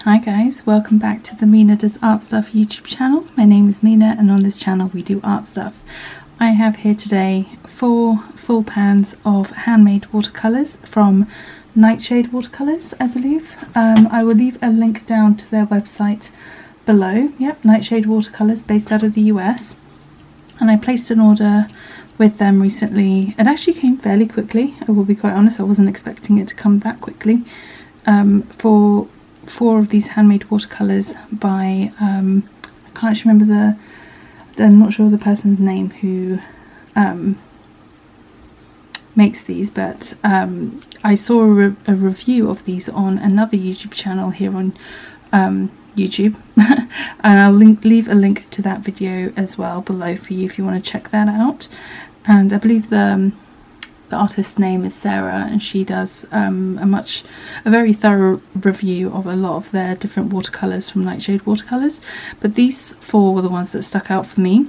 Hi guys, welcome back to the Mina Does Art Stuff YouTube channel. My name is Mina and on this channel we do art stuff. I have here today 4 full pans of handmade watercolours from Nightshade Watercolours, I believe. I will leave a link down to their website below. Yep, Nightshade Watercolours, based out of the US. And I placed an order with them recently. It actually came fairly quickly, I will be quite honest. I wasn't expecting it to come that quickly. For 4 of these handmade watercolours by, I can't actually remember I'm not sure the person's name who makes these, but I saw a review of these on another YouTube channel here on YouTube, and I'll leave a link to that video as well below for you if you want to check that out. And I believe the artist's name is Sarah, and she does a very thorough review of a lot of their different watercolours from Nightshade Watercolours. But these 4 were the ones that stuck out for me.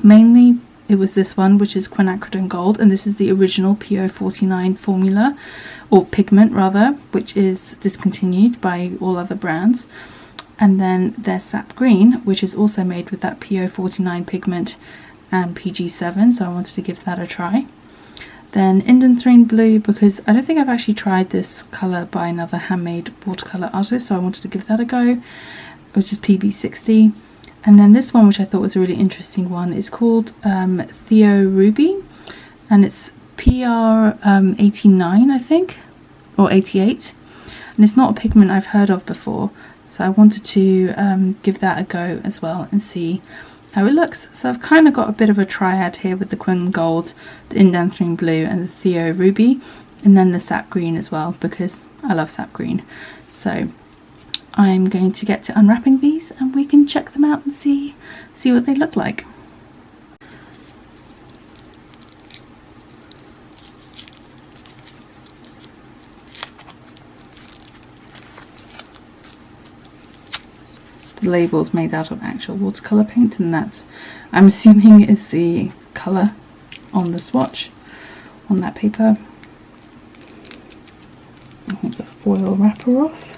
Mainly it was this one, which is quinacridone gold, and this is the original PO49 formula, or pigment rather, which is discontinued by all other brands. And then their sap green, which is also made with that PO49 pigment and PG7, so I wanted to give that a try. Then Indanthrene blue, because I don't think I've actually tried this colour by another handmade watercolour artist, so I wanted to give that a go, which is PB60. And then this one, which I thought was a really interesting one, is called Theo Ruby, and it's PR89 I think, or 88, and it's not a pigment I've heard of before, so I wanted to give that a go as well and see how it looks. So I've kind of got a bit of a triad here with the Quin Gold, the Indanthrene Blue and the Theo Ruby, and then the sap green as well, because I love sap green. So I'm going to get to unwrapping these and we can check them out and see what they look like. The label's made out of actual watercolour paint, and that's, I'm assuming, is the colour on the swatch on that paper. There's a foil wrapper off.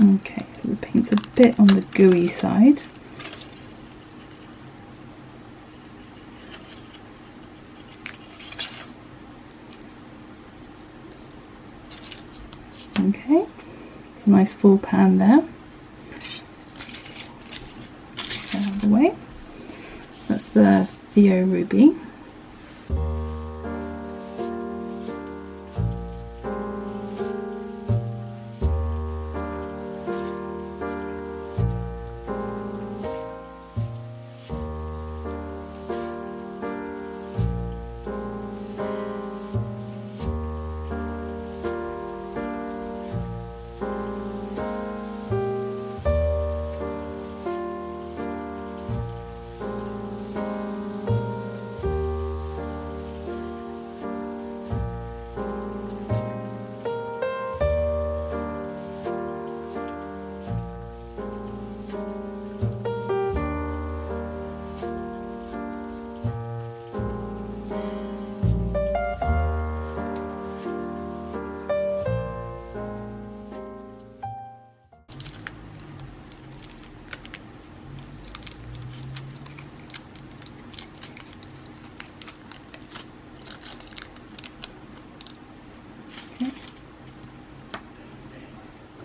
Okay, so the paint's a bit on the gooey side. Okay, it's a nice full pan there. Out of the way. That's the Theo Ruby.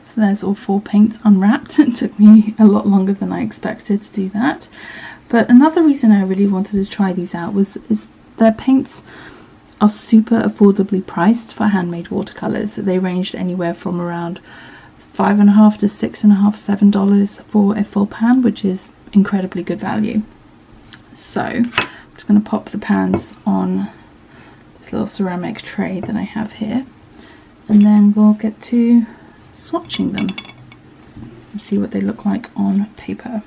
So there's all 4 paints unwrapped. It took me a lot longer than I expected to do that. But another reason I really wanted to try these out is their paints are super affordably priced for handmade watercolours. They ranged anywhere from around $5.50 to $6.50, $7 for a full pan, which is incredibly good value. So I'm just going to pop the pans on this little ceramic tray that I have here, and then we'll get to swatching them and see what they look like on paper.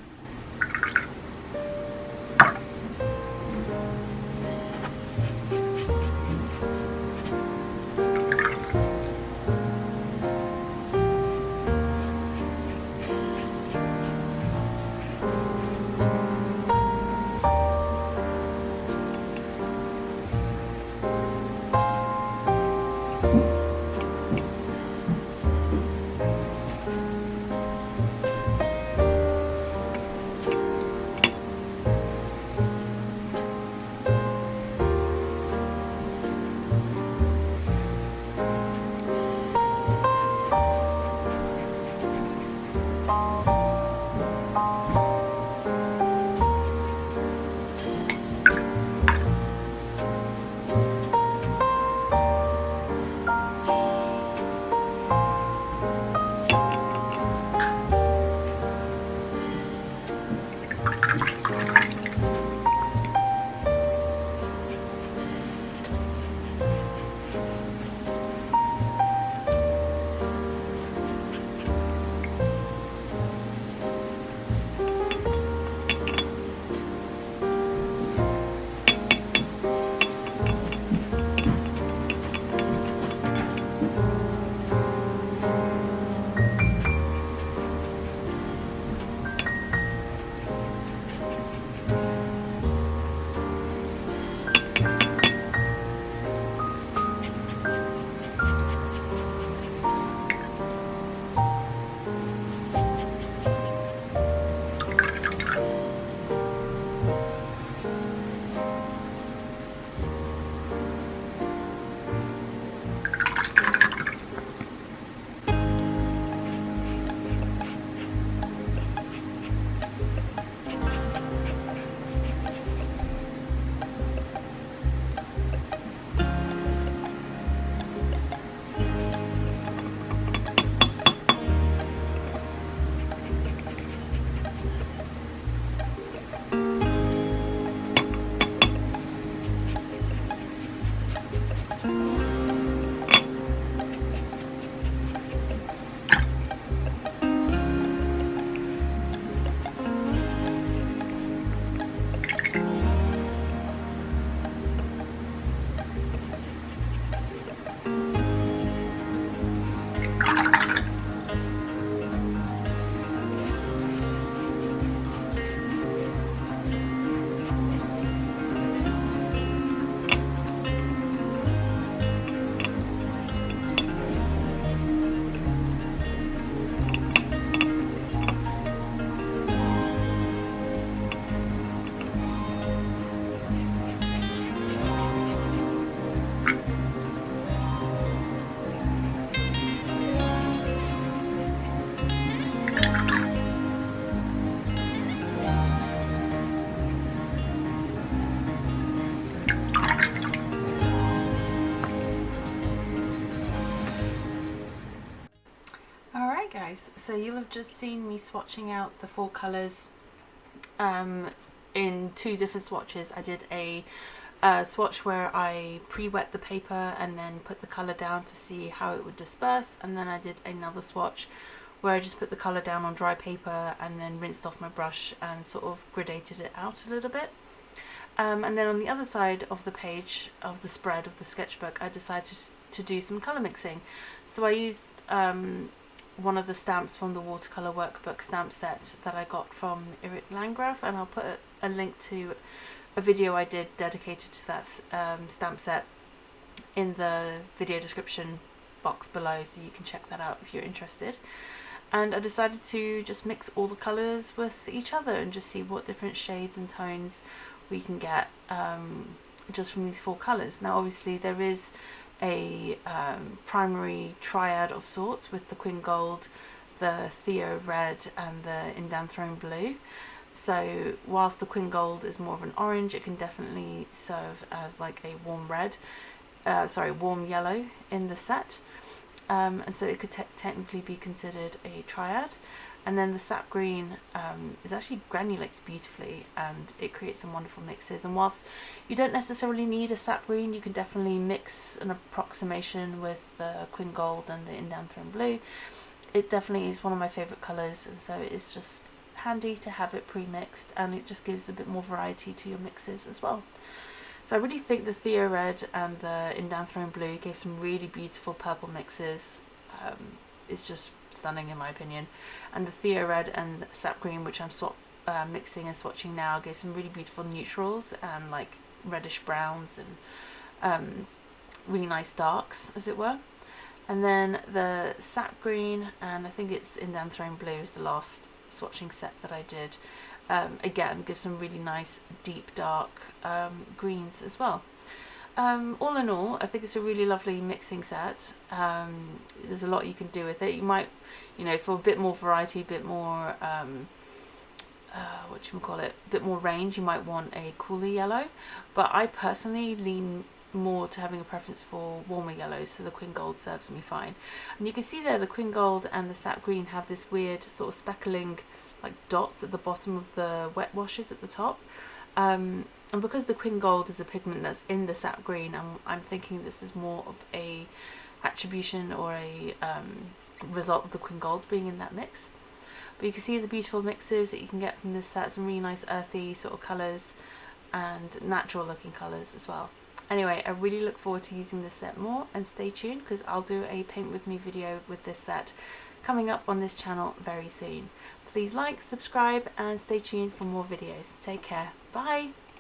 Alright guys, so you'll have just seen me swatching out the 4 colours in 2 different swatches. I did a swatch where I pre-wet the paper and then put the colour down to see how it would disperse, and then I did another swatch where I just put the colour down on dry paper and then rinsed off my brush and sort of gradated it out a little bit. And then on the other side of the page of the spread of the sketchbook, I decided to do some colour mixing. So I used one of the stamps from the watercolour workbook stamp set that I got from Erik Landgraf, and I'll put a link to a video I did dedicated to that stamp set in the video description box below, so you can check that out if you're interested. And I decided to just mix all the colours with each other and just see what different shades and tones we can get just from these 4 colours. Now obviously there is a primary triad of sorts with the Quin Gold, the Theo Red and the Indanthrone Blue. So whilst the Quin Gold is more of an orange, it can definitely serve as like a warm red, warm yellow in the set, and so it could technically be considered a triad. And then the sap green is actually granulates beautifully and it creates some wonderful mixes. And whilst you don't necessarily need a sap green, you can definitely mix an approximation with the Quin Gold and the Indanthrone Blue. It definitely is one of my favourite colours, and so it's just handy to have it pre-mixed, and it just gives a bit more variety to your mixes as well. So I really think the Theo Red and the Indanthrone Blue gave some really beautiful purple mixes. It's just stunning in my opinion. And the Theo Red and Sap Green, which I'm mixing and swatching now, gave some really beautiful neutrals and like reddish browns and really nice darks, as it were. And then the Sap Green, and I think it's Indanthrone Blue is the last swatching set that I did, again gives some really nice deep dark greens as well. All in all, I think it's a really lovely mixing set. There's a lot you can do with it. You might, for a bit more variety, a bit more, a bit more range, you might want a cooler yellow. But I personally lean more to having a preference for warmer yellows, so the Quin Gold serves me fine. And you can see there the Quin Gold and the Sap Green have this weird sort of speckling like dots at the bottom of the wet washes at the top. And because the Quin Gold is a pigment that's in the Sap Green, I'm thinking this is more of a attribution or a result of the Quin Gold being in that mix. But you can see the beautiful mixes that you can get from this set, some really nice earthy sort of colours and natural looking colours as well. Anyway, I really look forward to using this set more, and stay tuned because I'll do a paint with me video with this set coming up on this channel very soon. Please like, subscribe and stay tuned for more videos. Take care. Bye!